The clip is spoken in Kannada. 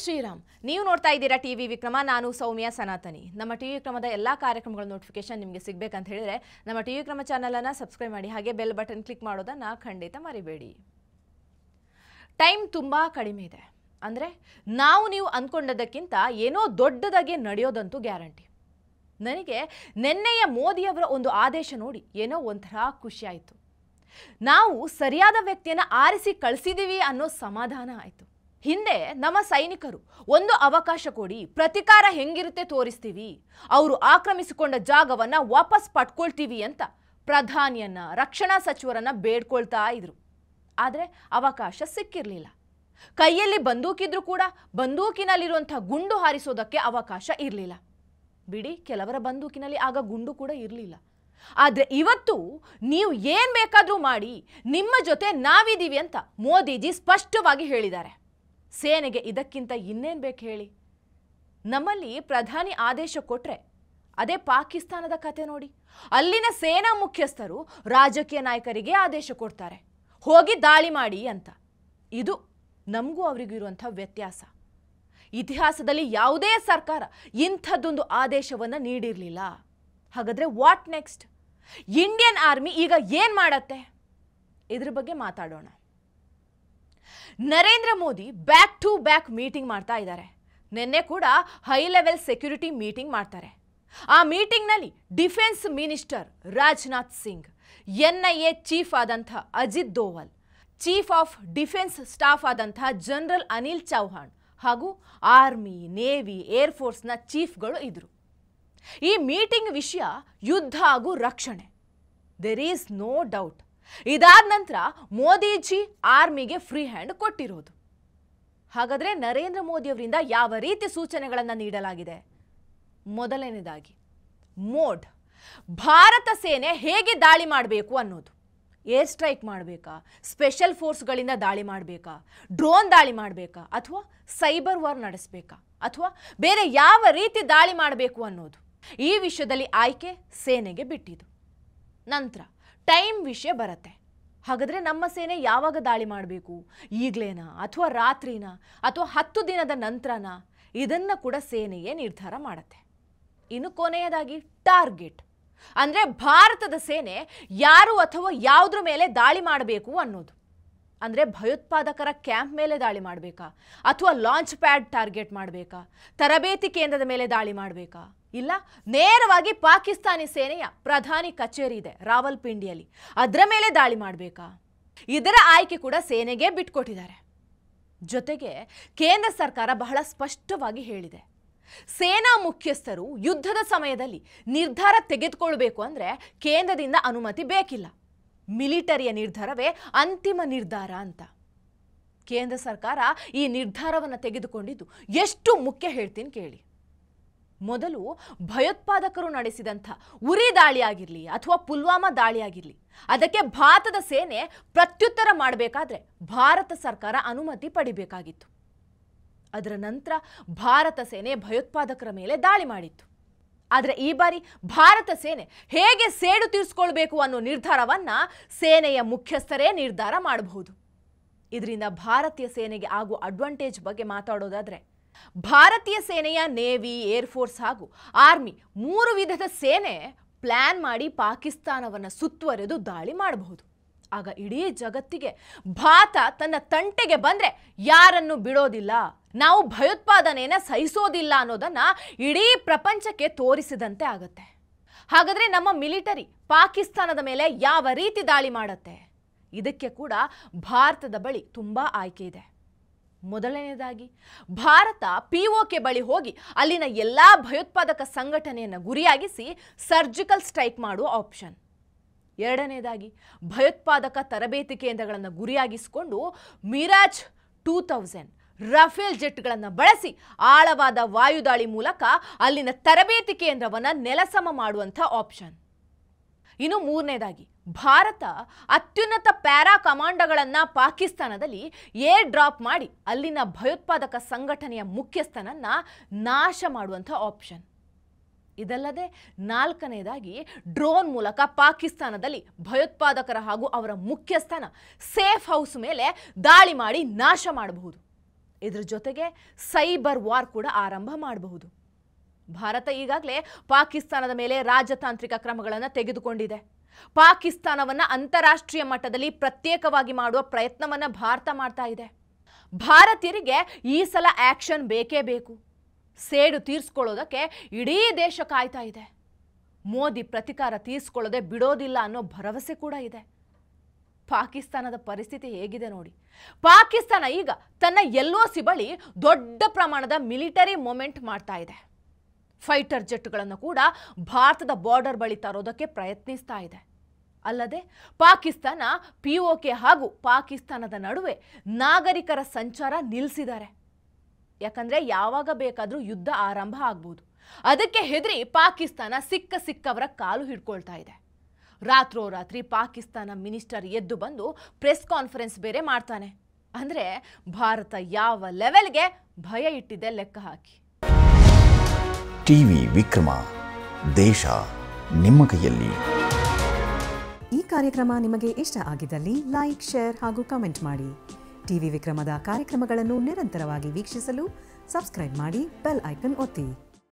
ಶ್ರೀರಾಮ್ ನೀವು ನೋಡ್ತಾ ಇದ್ದೀರಾ ಟಿವಿ ವಿಕ್ರಮ ನಾನು ಸೌಮ್ಯ ಸನಾತನಿ ನಮ್ಮ ಟಿವಿ ವಿಕ್ರಮದ ಎಲ್ಲಾ ಕಾರ್ಯಕ್ರಮಗಳ ನೋಟಿಫಿಕೇಶನ್ ನಿಮಗೆ ಸಿಗಬೇಕು ಅಂತ ಹೇಳಿದ್ರೆ ನಮ್ಮ ಟಿವಿ ವಿಕ್ರಮ ಚಾನೆಲ್ ಅನ್ನು ಸಬ್ಸ್ಕ್ರೈಬ್ ಮಾಡಿ ಹಾಗೆ ಬೆಲ್ ಬಟನ್ ಕ್ಲಿಕ್ ಮಾಡೋದನ್ನ ಖಂಡಿತ ಮರಿಬೇಡಿ ಟೈಮ್ ತುಂಬಾ ಕಡಿಮೆ ಇದೆ ಅಂದ್ರೆ ನಾವು ನೀವು ಅನ್ಕೊಂಡದಕ್ಕಿಂತ ಏನೋ ದೊಡ್ಡದಾಗಿ ನಡೆಯೋದಂತೂ ಗ್ಯಾರಂಟಿ ನನಗೆ ನೆನ್ನೆಯ ಮೋದಿ ಅವರ ಒಂದು ಆದೇಶ ನೋಡಿ ಏನೋ ಒಂಥರ ಖುಷಿ ಆಯಿತು ನಾವು ಸರಿಯಾದ ವ್ಯಕ್ತಿಯನ್ನು ಆರಿಸಿ ಕಳಿಸಿದೀವಿ ಅನ್ನೋ ಸಮಾಧಾನ ಆಯಿತು ಹಿಂದೆ ನಮ್ಮ ಸೈನಿಕರು ಒಂದು ಅವಕಾಶ ಕೊಡಿ ಪ್ರತಿಕಾರ ಹೆಂಗಿರುತ್ತೆ ತೋರಿಸ್ತೀವಿ ಅವರು ಆಕ್ರಮಿಸಿಕೊಂಡ ಜಾಗವನ್ನ ವಾಪಸ್ ಪಡ್ಕೊಳ್ತೀವಿ ಅಂತ ಪ್ರಧಾನಿಯನ್ನ ರಕ್ಷಣಾ ಸಚಿವರನ್ನ ಬೇಡ್ಕೊಳ್ತಾ ಇದ್ರು ಆದರೆ ಅವಕಾಶ ಸಿಕ್ಕಿರಲಿಲ್ಲ ಕೈಯಲ್ಲಿ ಬಂದೂಕಿದ್ರು ಕೂಡ ಬಂದೂಕಿನಲ್ಲಿರುವಂತಹ ಗುಂಡು ಹಾರಿಸೋದಕ್ಕೆ ಅವಕಾಶ ಇರಲಿಲ್ಲ ಬಿಡಿ ಕೆಲವರ ಬಂದೂಕಿನಲ್ಲಿ ಆಗ ಗುಂಡು ಕೂಡ ಇರಲಿಲ್ಲ ಆದರೆ ಇವತ್ತು ನೀವು ಏನು ಬೇಕಾದರೂ ಮಾಡಿ ನಿಮ್ಮ ಜೊತೆ ನಾವಿದ್ದೀವಿ ಅಂತ ಮೋದಿಜಿ ಸ್ಪಷ್ಟವಾಗಿ ಹೇಳಿದ್ದಾರೆ ಸೇನೆಗೆ ಇದಕ್ಕಿಂತ ಇನ್ನೇನು ಬೇಕು ಹೇಳಿ ನಮ್ಮಲ್ಲಿ ಪ್ರಧಾನಿ ಆದೇಶ ಕೊಟ್ರೆ ಅದೇ ಪಾಕಿಸ್ತಾನದ ಕತೆ ನೋಡಿ ಅಲ್ಲಿನ ಸೇನಾ ಮುಖ್ಯಸ್ಥರು ರಾಜಕೀಯ ನಾಯಕರಿಗೆ ಆದೇಶ ಕೊಡ್ತಾರೆ ಹೋಗಿ ದಾಳಿ ಮಾಡಿ ಅಂತ ಇದು ನಮಗೂ ಅವರಿಗೂ ಇರುವಂಥ ವ್ಯತ್ಯಾಸ ಇತಿಹಾಸದಲ್ಲಿ ಯಾವುದೇ ಸರ್ಕಾರ ಇಂಥದ್ದೊಂದು ಆದೇಶವನ್ನು ನೀಡಿರಲಿಲ್ಲ ಹಾಗಾದರೆ ವಾಟ್ ನೆಕ್ಸ್ಟ್ ಇಂಡಿಯನ್ ಆರ್ಮಿ ಈಗ ಏನು ಮಾಡತ್ತೆ ಇದ್ರ ಬಗ್ಗೆ ಮಾತಾಡೋಣ Narendra Modi back to back meeting ಮಾಡ್ತಾ ಇದ್ದಾರೆ ನಿನ್ನೆ ಕೂಡ ಹೈ ಲೆವೆಲ್ ಸೆಕ್ಯೂರಿಟಿ ಮೀಟಿಂಗ್ ಮಾಡ್ತಾರೆ ಆ ಮೀಟಿಂಗ್ನಲ್ಲಿ defence minister Rajnath Singh NIA chief ಆದಂಥ Ajit Doval chief of defence staff ಆದಂಥ ಜನರಲ್ ಅನಿಲ್ ಚೌಹಾಣ್ ಹಾಗೂ ಆರ್ಮಿ ನೇವಿ ಏರ್ಫೋರ್ಸ್ನ ಚೀಫ್ಗಳು ಇದ್ರು ಈ ಮೀಟಿಂಗ್ ವಿಷಯ ಯುದ್ಧ ಹಾಗೂ ರಕ್ಷಣೆ ದೇರ್ ಈಸ್ ನೋ ಡೌಟ್ ಇದಾದ ನಂತರ ಮೋದಿಜಿ ಆರ್ಮಿಗೆ ಫ್ರೀ ಹ್ಯಾಂಡ್ ಕೊಟ್ಟಿರೋದು ಹಾಗಾದರೆ ನರೇಂದ್ರ ಮೋದಿ ಅವರಿಂದ ಯಾವ ರೀತಿ ಸೂಚನೆಗಳನ್ನು ನೀಡಲಾಗಿದೆ ಮೊದಲನೇದಾಗಿ ಮೋಡ್ ಭಾರತ ಸೇನೆ ಹೇಗೆ ದಾಳಿ ಮಾಡಬೇಕು ಅನ್ನೋದು ಏರ್ ಸ್ಟ್ರೈಕ್ ಮಾಡಬೇಕಾ ಸ್ಪೆಷಲ್ ಫೋರ್ಸ್ಗಳಿಂದ ದಾಳಿ ಮಾಡಬೇಕಾ ಡ್ರೋನ್ ದಾಳಿ ಮಾಡಬೇಕಾ ಅಥವಾ ಸೈಬರ್ ವಾರ್ ನಡೆಸಬೇಕಾ ಅಥವಾ ಬೇರೆ ಯಾವ ರೀತಿ ದಾಳಿ ಮಾಡಬೇಕು ಅನ್ನೋದು ಈ ವಿಷಯದಲ್ಲಿ ಆಯ್ಕೆ ಸೇನೆಗೆ ಬಿಟ್ಟಿದ್ದು ನಂತರ ಟೈಮ್ ವಿಷಯ ಬರುತ್ತೆ ಹಾಗಾದರೆ ನಮ್ಮ ಸೇನೆ ಯಾವಾಗ ದಾಳಿ ಮಾಡಬೇಕು ಈಗಲೇನಾ ಅಥವಾ ರಾತ್ರಿನಾ ಅಥವಾ 10 ದಿನದ ನಂತರನಾ ಇದನ್ನು ಕೂಡ ಸೇನೆಯೇ ನಿರ್ಧಾರ ಮಾಡುತ್ತೆ ಇನ್ನು ಕೊನೆಯದಾಗಿ ಟಾರ್ಗೆಟ್ ಅಂದರೆ ಭಾರತದ ಸೇನೆ ಯಾರು ಅಥವಾ ಯಾವುದ್ರ ಮೇಲೆ ದಾಳಿ ಮಾಡಬೇಕು ಅನ್ನೋದು ಅಂದರೆ ಭಯೋತ್ಪಾದಕರ ಕ್ಯಾಂಪ್ ಮೇಲೆ ದಾಳಿ ಮಾಡಬೇಕಾ ಅಥವಾ ಲಾಂಚ್ ಪ್ಯಾಡ್ ಟಾರ್ಗೆಟ್ ಮಾಡಬೇಕಾ ತರಬೇತಿ ಕೇಂದ್ರದ ಮೇಲೆ ದಾಳಿ ಮಾಡಬೇಕಾ ಇಲ್ಲ ನೇರವಾಗಿ ಪಾಕಿಸ್ತಾನಿ ಸೇನೆಯ ಪ್ರಧಾನಿ ಕಚೇರಿ ಇದೆ ರಾವಲ್ಪಿಂಡಿಯಲ್ಲಿ ಅದರ ಮೇಲೆ ದಾಳಿ ಮಾಡಬೇಕಾ ಇದರ ಆಯ್ಕೆ ಕೂಡ ಸೇನೆಗೆ ಬಿಟ್ಕೊಟ್ಟಿದ್ದಾರೆ ಜೊತೆಗೆ ಕೇಂದ್ರ ಸರ್ಕಾರ ಬಹಳ ಸ್ಪಷ್ಟವಾಗಿ ಹೇಳಿದೆ ಸೇನಾ ಮುಖ್ಯಸ್ಥರು ಯುದ್ಧದ ಸಮಯದಲ್ಲಿ ನಿರ್ಧಾರ ತೆಗೆದುಕೊಳ್ಳಬೇಕು ಅಂದರೆ ಕೇಂದ್ರದಿಂದ ಅನುಮತಿ ಬೇಕಿಲ್ಲ ಮಿಲಿಟರಿಯ ನಿರ್ಧಾರವೇ ಅಂತಿಮ ನಿರ್ಧಾರ ಅಂತ ಕೇಂದ್ರ ಸರ್ಕಾರ ಈ ನಿರ್ಧಾರವನ್ನು ತೆಗೆದುಕೊಂಡಿದ್ದು ಎಷ್ಟು ಮುಖ್ಯ ಹೇಳ್ತೀನಿ ಕೇಳಿ ಮೊದಲು ಭಯೋತ್ಪಾದಕರು ನಡೆಸಿದಂಥ ಉರಿ ದಾಳಿಯಾಗಿರಲಿ ಅಥವಾ ಪುಲ್ವಾಮಾ ದಾಳಿಯಾಗಿರಲಿ ಅದಕ್ಕೆ ಭಾರತದ ಸೇನೆ ಪ್ರತ್ಯುತ್ತರ ಮಾಡಬೇಕಾದ್ರೆ ಭಾರತ ಸರ್ಕಾರ ಅನುಮತಿ ಪಡಿಬೇಕಾಗಿತ್ತು ಅದರ ನಂತರ ಭಾರತ ಸೇನೆ ಭಯೋತ್ಪಾದಕರ ಮೇಲೆ ದಾಳಿ ಮಾಡಿತ್ತು ಆದರೆ ಈ ಬಾರಿ ಭಾರತ ಸೇನೆ ಹೇಗೆ ಸೇಡು ತೀರಿಸಿಕೊಳ್ಬೇಕು ಅನ್ನೋ ನಿರ್ಧಾರವನ್ನ ಸೇನೆಯ ಮುಖ್ಯಸ್ಥರೇ ನಿರ್ಧಾರ ಮಾಡಬಹುದು ಇದರಿಂದ ಭಾರತೀಯ ಸೇನೆಗೆ ಆಗುವ ಅಡ್ವಾಂಟೇಜ್ ಬಗ್ಗೆ ಮಾತಾಡೋದಾದ್ರೆ ಭಾರತೀಯ ಸೇನೆಯ ನೇವಿ ಏರ್ಫೋರ್ಸ್ ಹಾಗೂ ಆರ್ಮಿ 3 ವಿಧದ ಸೇನೆ ಪ್ಲಾನ್ ಮಾಡಿ ಪಾಕಿಸ್ತಾನವನ್ನು ಸುತ್ತುವರೆದು ದಾಳಿ ಮಾಡಬಹುದು ಆಗ ಇಡೀ ಜಗತ್ತಿಗೆ ಭಾರತ ತನ್ನ ತಂಟೆಗೆ ಬಂದ್ರೆ ಯಾರನ್ನು ಬಿಡೋದಿಲ್ಲ ನಾವು ಭಯೋತ್ಪಾದನೆಯನ್ನು ಸಹಿಸೋದಿಲ್ಲ ಅನ್ನೋದನ್ನ ಇಡೀ ಪ್ರಪಂಚಕ್ಕೆ ತೋರಿಸಿದಂತೆ ಆಗುತ್ತೆ ಹಾಗಾದ್ರೆ ನಮ್ಮ ಮಿಲಿಟರಿ ಪಾಕಿಸ್ತಾನದ ಮೇಲೆ ಯಾವ ರೀತಿ ದಾಳಿ ಮಾಡುತ್ತೆ ಇದಕ್ಕೆ ಕೂಡ ಭಾರತದ ಬಳಿ ತುಂಬಾ ಆಯ್ಕೆ ಇದೆ ಮೊದಲನೇದಾಗಿ ಭಾರತ ಪಿಒಕೆ ಬಳಿ ಹೋಗಿ ಅಲ್ಲಿನ ಎಲ್ಲಾ ಭಯೋತ್ಪಾದಕ ಸಂಘಟನೆಯನ್ನು ಗುರಿಯಾಗಿಸಿ ಸರ್ಜಿಕಲ್ ಸ್ಟ್ರೈಕ್ ಮಾಡುವ ಆಪ್ಷನ್ ಎರಡನೇದಾಗಿ ಭಯೋತ್ಪಾದಕ ತರಬೇತಿ ಕೇಂದ್ರಗಳನ್ನು ಗುರಿಯಾಗಿಸಿಕೊಂಡು ಮಿರಾಜ್ 2000 ರಫೇಲ್ ಜೆಟ್ಗಳನ್ನು ಬಳಸಿ ಆಳವಾದ ವಾಯುದಾಳಿ ಮೂಲಕ ಅಲ್ಲಿನ ತರಬೇತಿ ಕೇಂದ್ರವನ್ನು ನೆಲಸಮ ಮಾಡುವಂಥ ಆಪ್ಷನ್ ಇನ್ನು ಮೂರನೇದಾಗಿ ಭಾರತ ಅತ್ಯುನ್ನತ ಪ್ಯಾರಾ ಕಮಾಂಡೋಗಳನ್ನು ಪಾಕಿಸ್ತಾನದಲ್ಲಿ ಏರ್ ಡ್ರಾಪ್ ಮಾಡಿ ಅಲ್ಲಿನ ಭಯೋತ್ಪಾದಕ ಸಂಘಟನೆಯ ಮುಖ್ಯಸ್ಥನನ್ನ ನಾಶ ಮಾಡುವಂಥ ಆಪ್ಷನ್ ಇದಲ್ಲದೆ ನಾಲ್ಕನೇದಾಗಿ ಡ್ರೋನ್ ಮೂಲಕ ಪಾಕಿಸ್ತಾನದಲ್ಲಿ ಭಯೋತ್ಪಾದಕರ ಹಾಗೂ ಅವರ ಮುಖ್ಯಸ್ಥನ ಸೇಫ್ ಹೌಸ್ ಮೇಲೆ ದಾಳಿ ಮಾಡಿ ನಾಶ ಮಾಡಬಹುದು ಇದ್ರ ಜೊತೆಗೆ ಸೈಬರ್ ವಾರ್ ಕೂಡ ಆರಂಭ ಮಾಡಬಹುದು. ಭಾರತ ಈಗಾಗಲೇ ಪಾಕಿಸ್ತಾನದ ಮೇಲೆ ರಾಜತಾಂತ್ರಿಕ ಕ್ರಮಗಳನ್ನು ತೆಗೆದುಕೊಂಡಿದೆ. ಪಾಕಿಸ್ತಾನವನ್ನು ಅಂತಾರಾಷ್ಟ್ರೀಯ ಮಟ್ಟದಲ್ಲಿ ಪ್ರತ್ಯೇಕವಾಗಿ ಮಾಡುವ ಪ್ರಯತ್ನವನ್ನು ಭಾರತ ಮಾಡ್ತಾ ಇದೆ. ಭಾರತೀಯರಿಗೆ ಈ ಸಲ ಆಕ್ಷನ್ ಬೇಕೇ ಬೇಕು. ಸೇಡು ತೀರಿಸ್ಕೊಳ್ಳೋದಕ್ಕೆ ಇಡೀ ದೇಶ ಕಾಯ್ತಾ ಇದೆ. ಮೋದಿ ಪ್ರತಿಕಾರ ತೀರಿಸ್ಕೊಳ್ಳೋದೆ ಬಿಡೋದಿಲ್ಲ ಅನ್ನೋ ಭರವಸೆ ಕೂಡ ಇದೆ. ಪಾಕಿಸ್ತಾನದ ಪರಿಸ್ಥಿತಿ ಹೇಗಿದೆ ನೋಡಿ. ಪಾಕಿಸ್ತಾನ ಈಗ ತನ್ನ LOC ಬಳಿ ದೊಡ್ಡ ಪ್ರಮಾಣದ ಮಿಲಿಟರಿ ಮೂವ್ಮೆಂಟ್ ಮಾಡ್ತಾ ಇದೆ. ಫೈಟರ್ ಜೆಟ್ಗಳನ್ನು ಕೂಡ ಭಾರತದ ಬಾರ್ಡರ್ ಬಳಿ ತರೋದಕ್ಕೆ ಪ್ರಯತ್ನಿಸ್ತಾ ಇದೆ. ಅಲ್ಲದೆ ಪಾಕಿಸ್ತಾನ POK ಹಾಗೂ ಪಾಕಿಸ್ತಾನದ ನಡುವೆ ನಾಗರಿಕರ ಸಂಚಾರ ನಿಲ್ಲಿಸಿದ್ದಾರೆ. ಯಾಕಂದ್ರೆ ಯಾವಾಗ ಬೇಕಾದರೂ ಯುದ್ಧ ಆರಂಭ ಆಗ್ಬೋದು. ಅದಕ್ಕೆ ಹೆದರಿ ಪಾಕಿಸ್ತಾನ ಸಿಕ್ಕವರ ಕಾಲು ಹಿಡ್ಕೊಳ್ತಾ ಇದೆ. ರಾತ್ರೋರಾತ್ರಿ ಪಾಕಿಸ್ತಾನ ಮಿನಿಸ್ಟರ್ ಎದ್ದು ಬಂದು ಪ್ರೆಸ್ ಕಾನ್ಫರೆನ್ಸ್ ಬೇರೆ ಮಾಡ್ತಾನೆ. ಅಂದ್ರೆ ಭಾರತ ಯಾವ ಲೆವೆಲ್ಗೆ ಭಯ ಇಟ್ಟಿದೆ ಲೆಕ್ಕ ಹಾಕಿ. ಟಿವಿ ವಿಕ್ರಮ, ದೇಶ ನಿಮ್ಮ ಕೈಯಲ್ಲಿ. ಈ ಕಾರ್ಯಕ್ರಮ ನಿಮಗೆ ಇಷ್ಟ ಆಗಿದ್ದಲ್ಲಿ ಲೈಕ್, ಶೇರ್ ಹಾಗೂ ಕಮೆಂಟ್ ಮಾಡಿ. ಟಿವಿ ವಿಕ್ರಮದ ಕಾರ್ಯಕ್ರಮಗಳನ್ನು ನಿರಂತರವಾಗಿ ವೀಕ್ಷಿಸಲು ಸಬ್ಸ್ಕ್ರೈಬ್ ಮಾಡಿ, ಬೆಲ್ ಐಕನ್ ಒತ್ತಿ.